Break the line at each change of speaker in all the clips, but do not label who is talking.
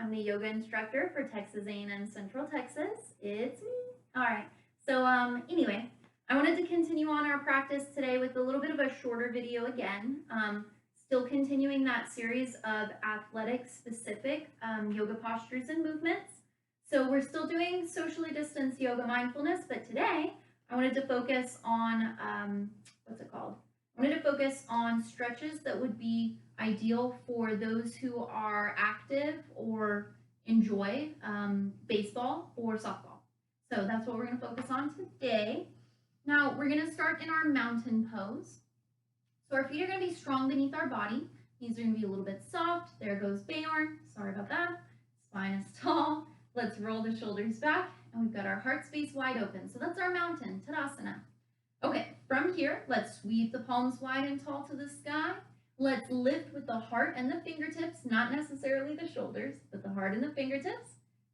I'm the yoga instructor for Texas A&M Central Texas. It's me. All right. So anyway, I wanted to continue on our practice today with a little bit of a shorter video again. Still continuing that series of athletic-specific yoga postures and movements. So we're still doing socially distanced yoga mindfulness, but today I wanted to focus on, I wanted to focus on stretches that would be ideal for those who are active or enjoy baseball or softball. So that's what we're going to focus on today. Now we're going to start in our mountain pose. So our feet are going to be strong beneath our body. Knees are going to be a little bit soft. There goes Bayorn. Sorry about that. Spine is tall. Let's roll the shoulders back. And we've got our heart space wide open. So that's our mountain, Tadasana. Okay, from here, let's sweep the palms wide and tall to the sky. Let's lift with the heart and the fingertips, not necessarily the shoulders, but the heart and the fingertips.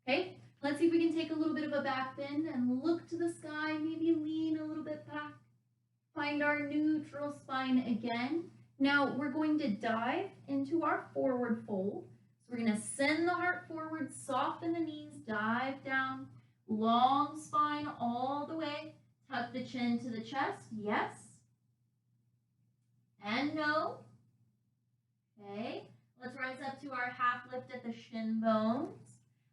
Okay, let's see if we can take a little bit of a back bend and look to the sky, maybe lean a little bit back. Find our neutral spine again. Now we're going to dive into our forward fold. So we're going to send the heart forward, soften the knees, dive down, long spine all the way. Tuck the chin to the chest, yes. And no. Okay, let's rise up to our half lift at the shin bones.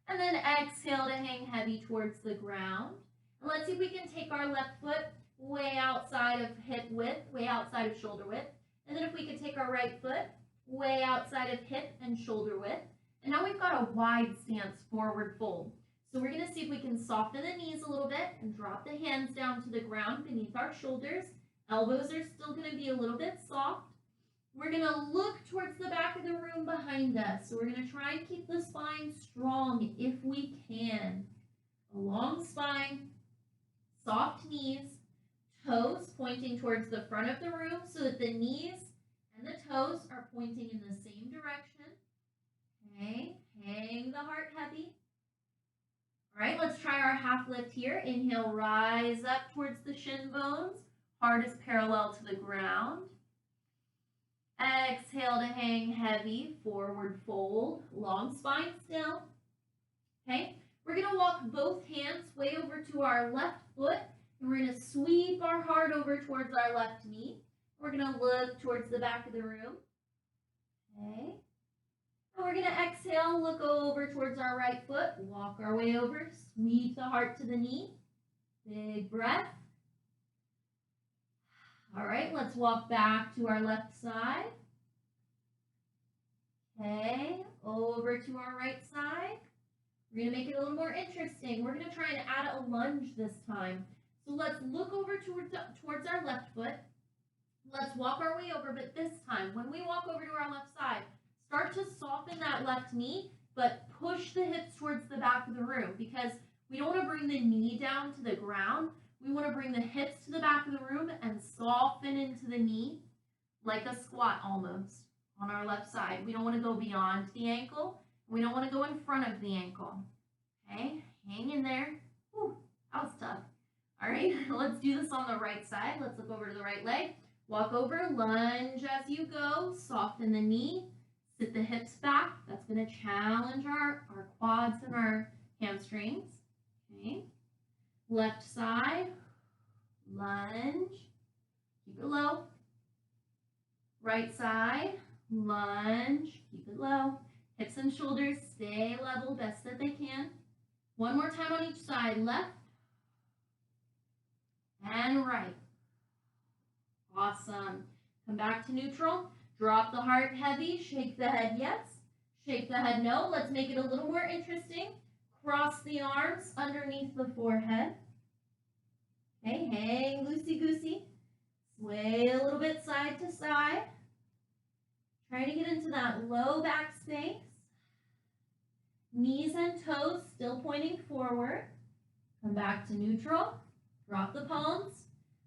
And then exhale to hang heavy towards the ground. And let's see if we can take our left foot way outside of hip width, way outside of shoulder width. And then if we could take our right foot way outside of hip and shoulder width. And now we've got a wide stance forward fold. So we're going to see if we can soften the knees a little bit and drop the hands down to the ground beneath our shoulders. Elbows are still going to be a little bit soft. We're going to look towards the back of the room behind us. So we're going to try and keep the spine strong if we can. A long spine, soft knees, toes pointing towards the front of the room so that the knees and the toes are pointing in the same direction. Okay, hang the heart heavy. All right, let's try our half lift here. Inhale, rise up towards the shin bones. Heart is parallel to the ground. Exhale to hang heavy, forward fold, long spine still. Okay, we're going to walk both hands way over to our left foot. And we're going to sweep our heart over towards our left knee. We're going to look towards the back of the room. Okay. And we're going to exhale, look over towards our right foot, walk our way over, sweep the heart to the knee. Big breath. All right, let's walk back to our left side. Okay, over to our right side. We're going to make it a little more interesting. We're going to try and add a lunge this time. So let's look over towards our left foot. Let's walk our way over, but this time, when we walk over to our left side, start to soften that left knee, but push the hips towards the back of the room because we don't want to bring the knee down to the ground. We want to bring the hips to the back of the room and soften into the knee like a squat almost on our left side. We don't want to go beyond the ankle. We don't want to go in front of the ankle. Okay, hang in there. Whew, that was tough. All right, let's do this on the right side. Let's look over to the right leg. Walk over, lunge as you go. Soften the knee. Sit the hips back. That's going to challenge our quads and our hamstrings. Okay. Left side, lunge. Keep it low. Right side, lunge. Keep it low. Hips and shoulders stay level best that they can. One more time on each side. Left and right. Awesome. Come back to neutral. Drop the heart heavy. Shake the head yes. Shake the head no. Let's make it a little more interesting. Cross the arms underneath the forehead. Okay, hang loosey-goosey. Sway a little bit side to side. Try to get into that low back space. Knees and toes still pointing forward. Come back to neutral. Drop the palms.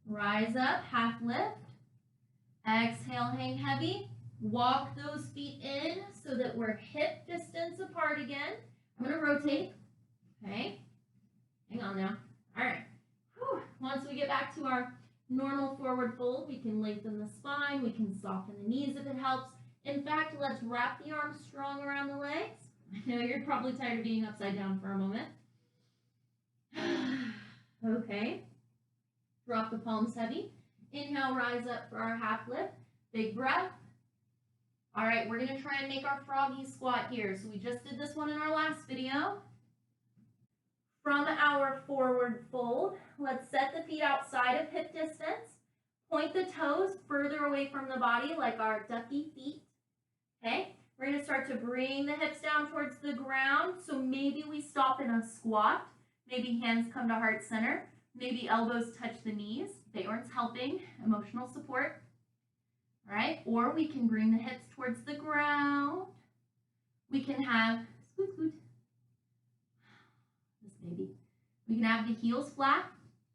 Rise up, half lift. Exhale, hang heavy. Walk those feet in so that we're hip distance apart again. I'm going to rotate. Okay. Hang on now. All right. Whew. Once we get back to our normal forward fold, we can lengthen the spine. We can soften the knees if it helps. In fact, let's wrap the arms strong around the legs. I know you're probably tired of being upside down for a moment. Okay. Drop the palms heavy. Inhale, rise up for our half lift. Big breath. All right, we're going to try and make our froggy squat here. So we just did this one in our last video. From our forward fold, let's set the feet outside of hip distance. Point the toes further away from the body like our ducky feet. Okay, we're going to start to bring the hips down towards the ground. So maybe we stop in a squat. Maybe hands come to heart center. Maybe elbows touch the knees. Bayorn's helping, emotional support. All right, or we can bring the hips towards the ground. We can have, scoot, scoot. This baby. We can have the heels flat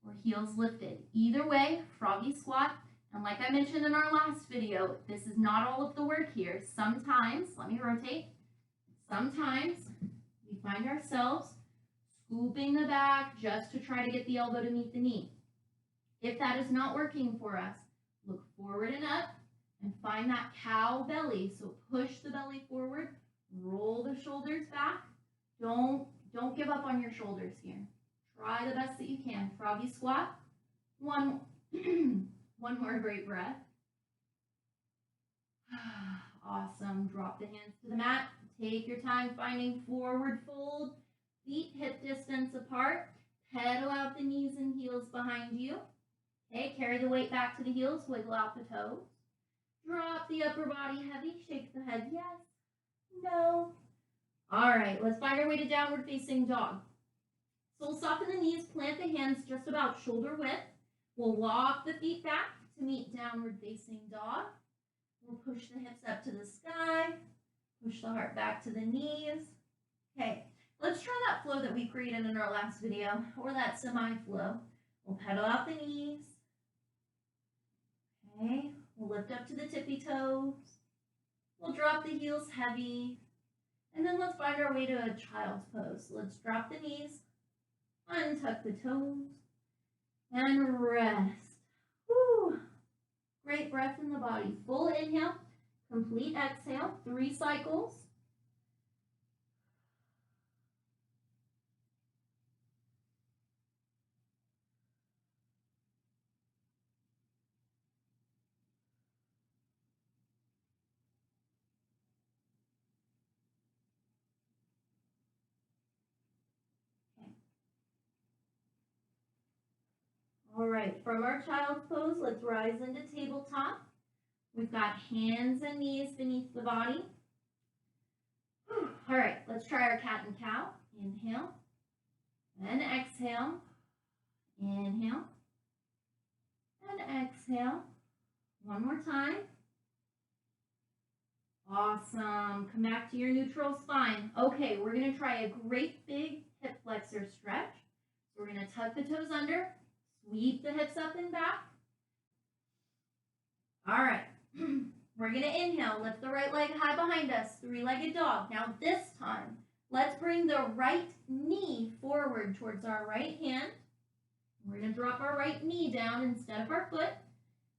or heels lifted. Either way, froggy squat. And like I mentioned in our last video, this is not all of the work here. Sometimes, let me rotate. Sometimes we find ourselves scooping the back just to try to get the elbow to meet the knee. If that is not working for us, look forward and up and find that cow belly. So push the belly forward, roll the shoulders back. Don't give up on your shoulders here. Try the best that you can. Froggy squat. One more great breath. Awesome. Drop the hands to the mat. Take your time finding forward fold. Feet hip distance apart. Pedal out the knees and heels behind you. Okay, carry the weight back to the heels. Wiggle out the toes. Drop the upper body heavy. Shake the head. Yes. No. All right, let's find our way to downward facing dog. So we'll soften the knees, plant the hands just about shoulder width. We'll walk the feet back to meet downward facing dog. We'll push the hips up to the sky. Push the heart back to the knees. Okay, let's try that flow that we created in our last video, or that semi-flow. We'll pedal out the knees. Okay, we'll lift up to the tippy toes. We'll drop the heels heavy. And then let's find our way to a child's pose. So let's drop the knees, untuck the toes, and rest. Woo! Great breath in the body. Full inhale, complete exhale, 3 cycles. All right, from our child's pose, let's rise into tabletop. We've got hands and knees beneath the body. All right, let's try our cat and cow. Inhale, and exhale. Inhale, and exhale. One more time. Awesome. Come back to your neutral spine. Okay, we're going to try a great big hip flexor stretch. So we're going to tuck the toes under. Sweep the hips up and back. All right. We're going to inhale. Lift the right leg high behind us. 3-legged dog. Now this time, let's bring the right knee forward towards our right hand. We're going to drop our right knee down instead of our foot.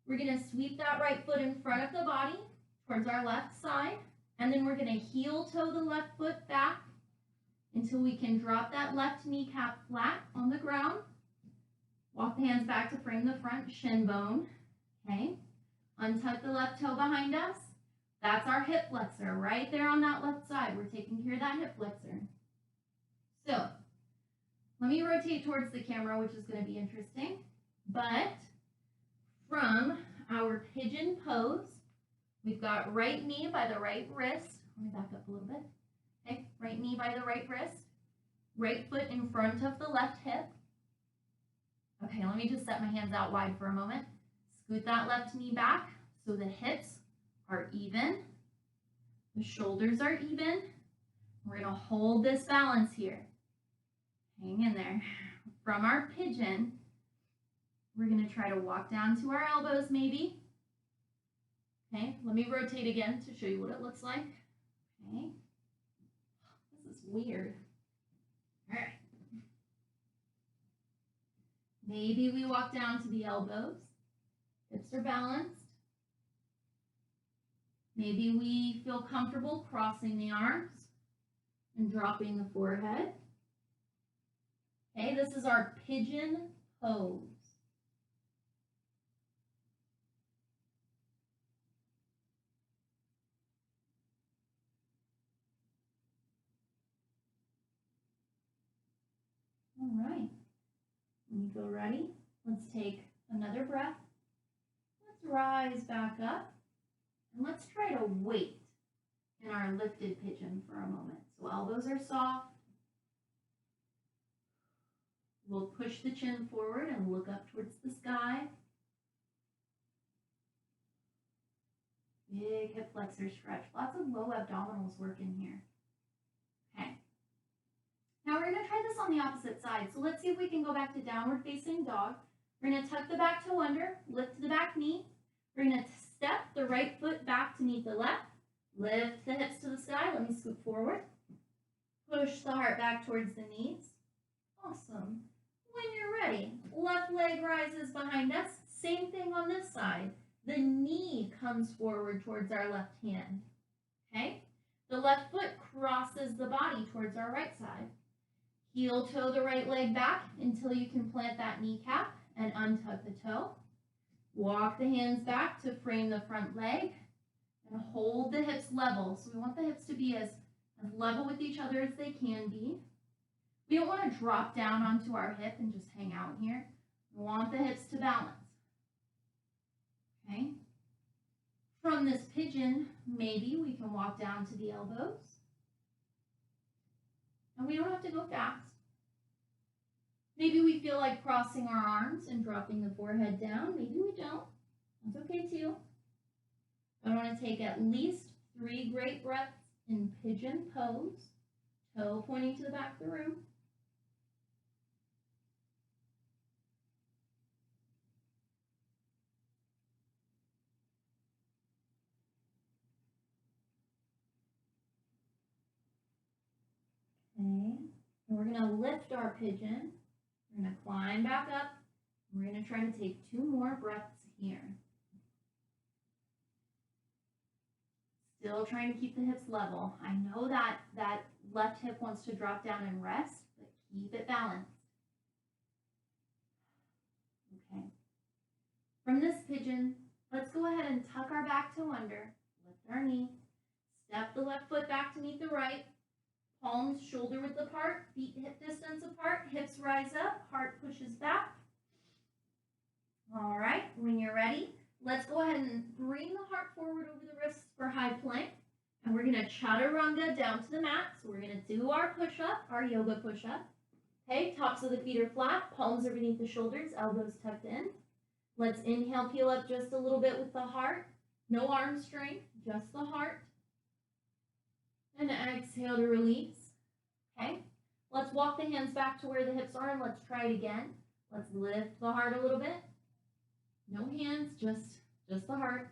We're going to sweep that right foot in front of the body towards our left side. And then we're going to heel toe the left foot back until we can drop that left kneecap flat on the ground. Walk the hands back to frame the front shin bone. Okay. Untuck the left toe behind us. That's our hip flexor right there on that left side. We're taking care of that hip flexor. So let me rotate towards the camera, which is going to be interesting. But from our pigeon pose, we've got right knee by the right wrist. Let me back up a little bit. Okay, right knee by the right wrist. Right foot in front of the left hip. Okay, let me just set my hands out wide for a moment. Scoot that left knee back so the hips are even. The shoulders are even. We're going to hold this balance here. Hang in there. From our pigeon, we're going to try to walk down to our elbows maybe. Okay, let me rotate again to show you what it looks like. Okay, this is weird. All right. Maybe we walk down to the elbows. Hips are balanced. Maybe we feel comfortable crossing the arms. and dropping the forehead. Okay, this is our pigeon pose. All right, when you feel ready, let's take another breath. Let's rise back up, and let's try to wait in our lifted pigeon for a moment. So elbows are soft. We'll push the chin forward and look up towards the sky. Big hip flexor stretch. Lots of low abdominals work in here. Okay. Now we're going to try this on the opposite side. So let's see if we can go back to downward facing dog. We're going to tuck the back toe under, lift the back knee. We're going to step the right foot back to meet the left. Lift the hips to the sky. Let me scoot forward. Push the heart back towards the knees. Awesome. When you're ready, left leg rises behind us. Same thing on this side. The knee comes forward towards our left hand. Okay? The left foot crosses the body towards our right side. Heel toe the right leg back until you can plant that kneecap and untuck the toe. Walk the hands back to frame the front leg and hold the hips level. So we want the hips to be as level with each other as they can be. We don't want to drop down onto our hip and just hang out here. We want the hips to balance. Okay? From this pigeon, maybe we can walk down to the elbows. And we don't have to go fast. Maybe we feel like crossing our arms and dropping the forehead down. Maybe we don't. That's okay too. I want to take at least 3 great breaths in pigeon pose. Toe pointing to the back of the room. Okay, and we're going to lift our pigeon. We're going to climb back up. We're going to try to take 2 more breaths here. Still trying to keep the hips level. I know that left hip wants to drop down and rest, but keep it balanced. Okay. From this pigeon, let's go ahead and tuck our back toe under, lift our knee, step the left foot back to meet the right, palms shoulder width apart, feet hip distance apart, hips rise up, heart pushes back. All right, when you're ready, let's go ahead and bring the heart forward over the wrists for high plank. And we're going to chaturanga down to the mat. So we're going to do our push-up, our yoga push-up. Okay, tops of the feet are flat, palms are beneath the shoulders, elbows tucked in. Let's inhale, peel up just a little bit with the heart. No arm strength, just the heart. And exhale to release. Okay, let's walk the hands back to where the hips are and let's try it again. Let's lift the heart a little bit. No hands, just the heart.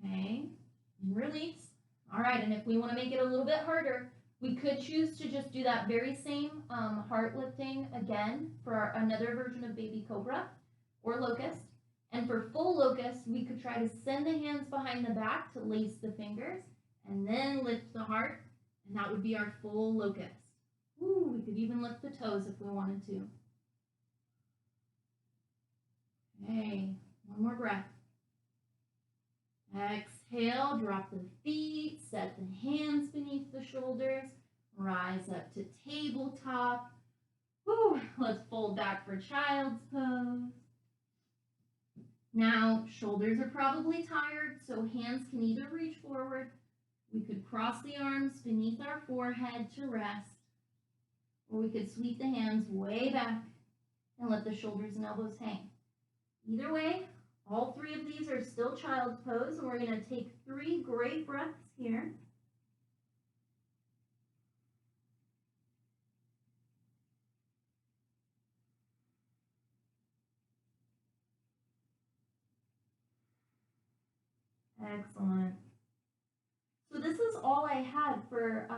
Okay, and release. All right, and if we want to make it a little bit harder, we could choose to just do that very same heart lifting again for another version of baby cobra or locust. And for full locust, we could try to send the hands behind the back to lace the fingers and then lift the heart, and that would be our full locust. Ooh, we could even lift the toes if we wanted to. Okay, one more breath. Exhale, drop the feet, set the hands beneath the shoulders, rise up to tabletop. Woo, let's fold back for child's pose. Now, shoulders are probably tired, so hands can either reach forward. We could cross the arms beneath our forehead to rest, or we could sweep the hands way back and let the shoulders and elbows hang. Either way, all 3 of these are still child's pose, and we're going to take 3 great breaths here. Excellent. So this is all I had for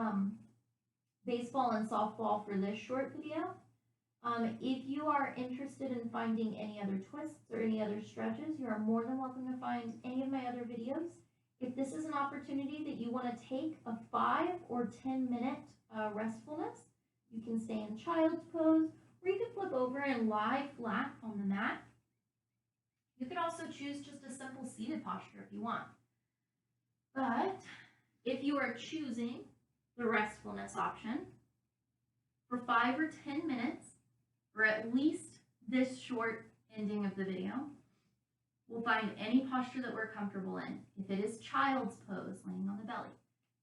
baseball and softball for this short video. If you are interested in finding any other twists or any other stretches, you are more than welcome to find any of my other videos If this is an opportunity that you want to take a 5 or 10-minute restfulness, you can stay in child's pose, or you can flip over and lie flat on the mat. You can also choose just a simple seated posture if you want. But if you are choosing the restfulness option, for 5 or 10 minutes, or at least this short ending of the video, we'll find any posture that we're comfortable in. If it is child's pose, laying on the belly.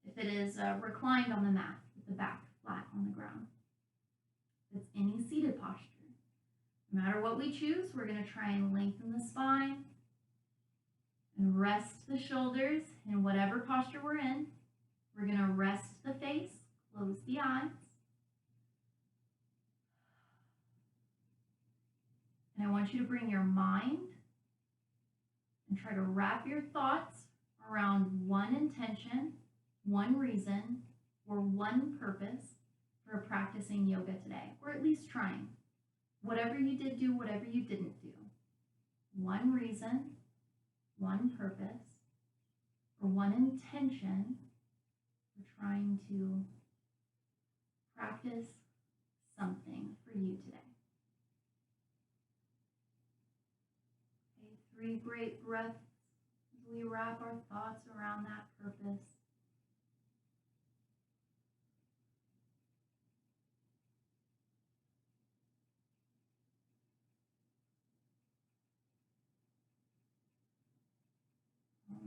If it is reclined on the mat, with the back flat on the ground. If it's any seated posture. No matter what we choose, we're going to try and lengthen the spine and rest the shoulders in whatever posture we're in. We're going to rest the face, close the eyes. And I want you to bring your mind and try to wrap your thoughts around one intention, one reason, or one purpose for practicing yoga today, or at least trying. Whatever you did do, whatever you didn't do. One reason, one purpose, or one intention for trying to practice something for you today. Okay, 3 great breaths as we wrap our thoughts around that purpose.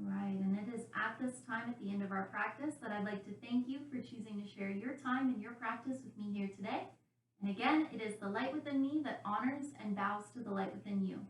Right, and it is at this time at the end of our practice that I'd like to thank you for choosing to share your time and your practice with me here today. And again, it is the light within me that honors and bows to the light within you.